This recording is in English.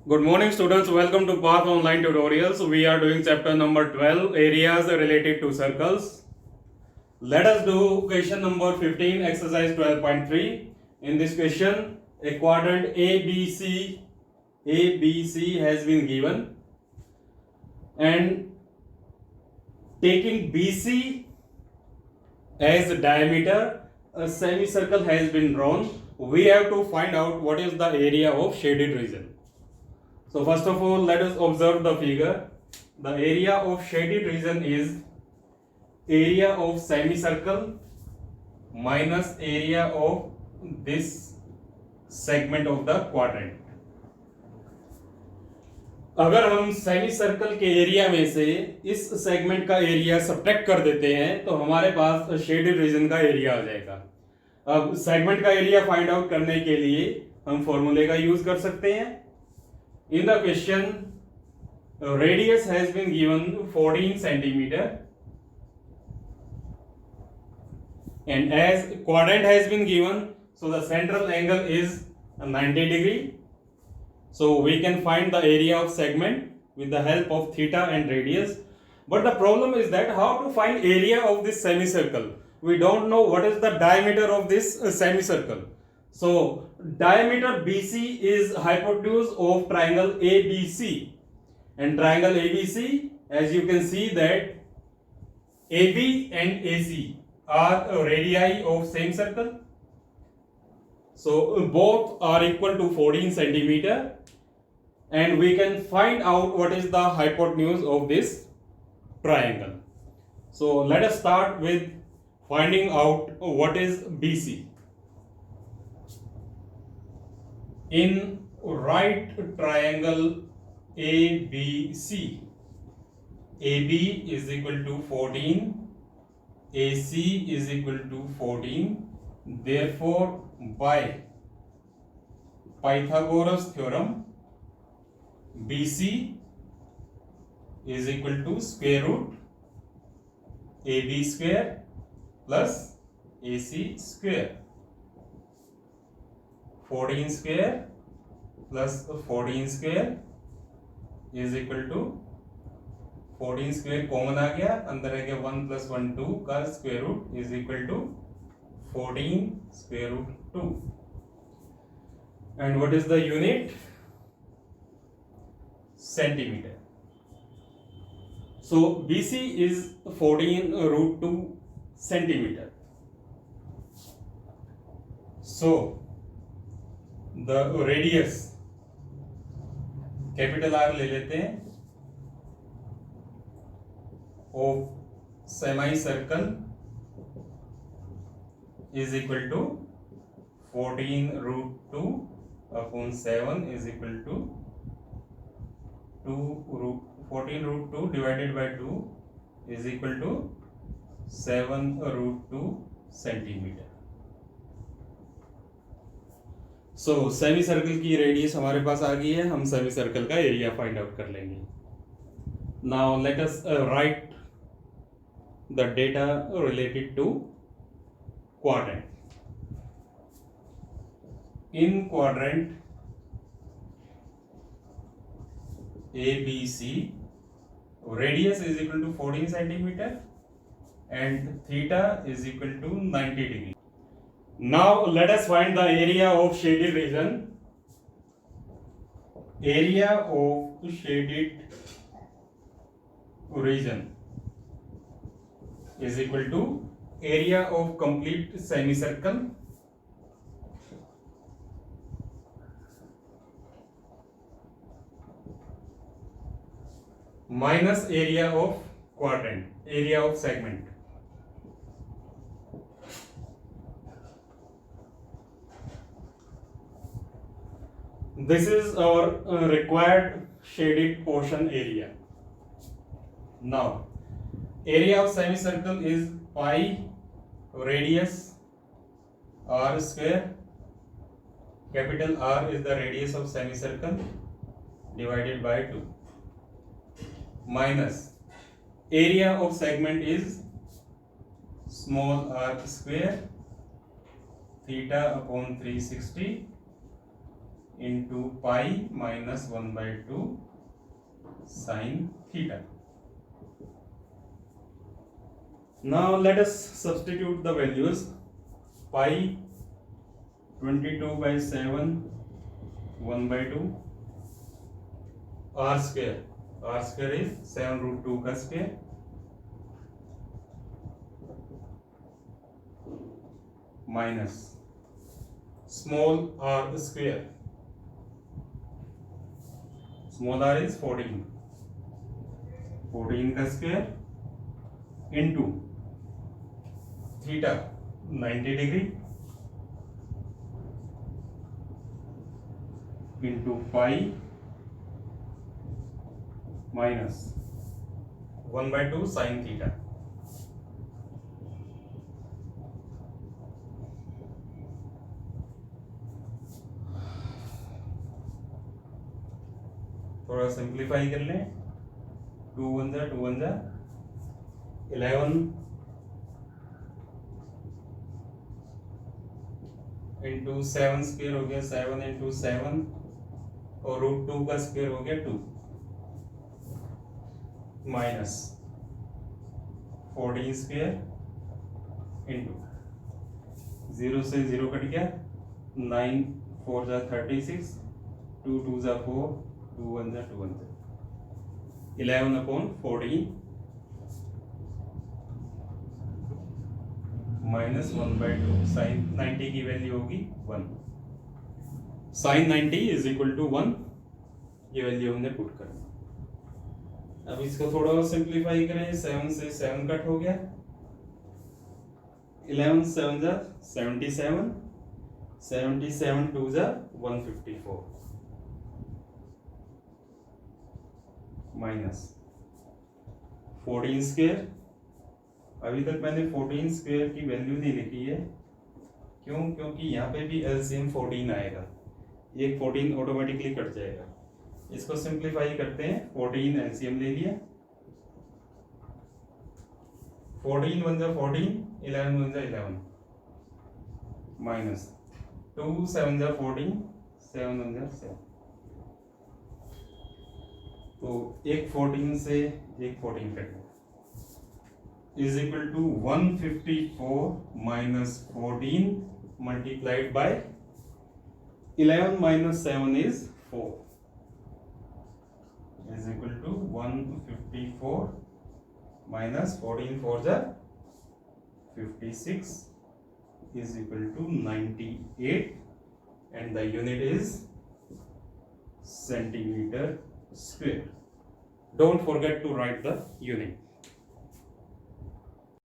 Good morning, students. Welcome to Path Online Tutorials. We are doing chapter number 12, areas related to circles. Let us do question number 15, exercise 12.3. In this question, a quadrant ABC has been given, and taking BC as the diameter, a semicircle has been drawn. We have to find out what is the area of shaded region. So first of all, let us observe the figure. The area of shaded region is area of semicircle minus area of this segment of the quadrant. अगर हम सेमी circle के area में से इस segment का area subtract कर देते हैं तो हमारे पास शेडेड रीजन का एरिया आ जाएगा. अब सेगमेंट का एरिया फाइंड आउट करने के लिए हम फॉर्मूले का यूज कर सकते हैं. In the question, radius has been given 14 centimeter, and as quadrant has been given, so the central angle is 90 degree. So we can find the area of segment with the help of theta and radius. But the problem is that how to find area of this semicircle? We don't know what is the diameter of this semicircle. So diameter BC is hypotenuse of triangle ABC, and triangle ABC, as you can see that AB and AC are radii of same circle. So both are equal to 14 centimeter, and we can find out what is the hypotenuse of this triangle. So let us start with finding out what is BC. In right triangle ABC, AB is equal to 14, AC is equal to 14. Therefore, by Pythagoras theorem, BC is equal to square root AB square plus AC square. 14 square plus 14 square is equal to 14 square common आ गया, अंदर आ गया 1 plus 1 2 का square root is equal to 14 square root 2. And what is the unit? Centimeter. So BC is 14 root 2 centimeter. So the radius capital R ले लेते हैं of semi circle is equal to 14 root 2 upon 7 is equal to 14 root 2 divided by 2 is equal to 7 root 2 centimetre. So semi circle की radius हमारे पास आ गई है. हम सेमी सर्कल का एरिया फाइंड आउट कर लेंगे. Now let us write the data related to quadrant. In quadrant ABC, radius is equal to 14 centimeter and theta is equal to 90 degree. Now let us find the area of shaded region. Area of shaded region is equal to area of complete semicircle minus area of quadrant, area of segment. This is our required shaded portion area. Now, area of semicircle is pi radius r square. Capital R is the radius of semicircle divided by 2. Minus area of segment is small r square theta upon 360 into pi minus 1 by 2 sine theta. Now let us substitute the values. Pi 22 by 7 1 by 2 r square is 7 root 2 का square minus small r square, small r is 14 का square into theta 90 degree into pi minus 1 by 2 sin theta. थोड़ा simplify कर लें. 2 1 जा 11 into 7 square हो गया 7 into 7 और root 2 का स्क्वायर हो गया 2 माइनस 14 स्क्वायर इंटू 0 से 0 कट गया 9 4 जा 36 2 2 जा 4 2 1 जा 2 1 जा 11 अपॉन 14 माइनस 1 by 2 साइन 90 की वैल्यू होगी 1. Sine 90 is equal to 1. ये वैल्यू हमने पुट कर दी. अब इसको थोड़ा और सिंप्लीफाई करें. 7 से 7 कट हो गया 11 7 जा 77 77 2 जा 154 माइनस 14 स्क्वायर. अभी तक मैंने 14 स्क्वायर की वैल्यू नहीं लिखी है. क्यों? क्योंकि यहाँ पे भी एलसीएम 14 आएगा. ये 14 ऑटोमेटिकली कट जाएगा. इसको सिंप्लीफाई करते हैं. 14 एलसीएम ले लिया 14 1 जा 14 11 1 जा 11 माइनस 2 7 जा 14 7 1 जा 7. तो एक 14 से एक 14 कट गया is equal to 154 minus 14 multiplied by 11 minus 7 is 4 is equal to 154 minus 14 4 जा 56 is equal to 98 and the unit is centimeter square. Don't forget to write the unit.